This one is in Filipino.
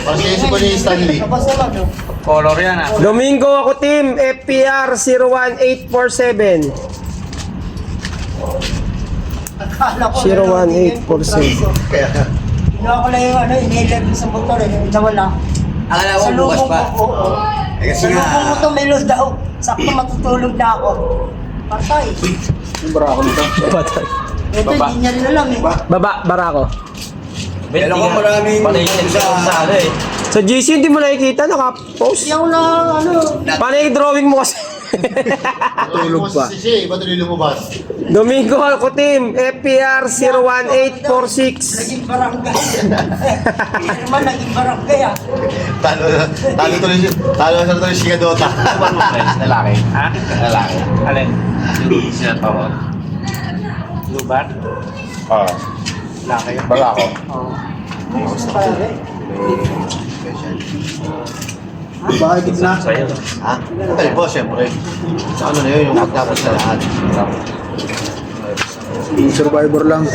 Pag-iisip ko ni Stanley. Color yan ah. Domingo ako team, FPR 01847. Akala ko 01847. Kaya, Ginawa ko lang yung inhaler sa motor nawala. Akala ko Sa bukas lubong pa. ko, oo. Kasi Sa lubong ko nga, ito may load daw. Sakto matutulog na ako. Patay. yung bara ako nito. Ito hindi niya rin alam eh. Baba, barako. alam ko maraming sa ano eh. Sa GC hindi mo nakikita, naka-post. Hindi ako na Paano yung drawing mo kasi? Tulog pa. Siya, iba tuloy lumabas. Domingo ako team, FPR 01846. naging barangay. Hindi naman naging barangay ah. Talo tuloy si Kadota. Lalaki. Ha? Lalaki. Alin? Yung siya tawag. Lubat? Ah, Lalaki. bara ako. Oo. Gusto pa rin. Bakit gitna? Sa'yo. Ha? Ay, boss, siyempre. Sa ano na yun, yung magtapos na lahat. Survivor lang.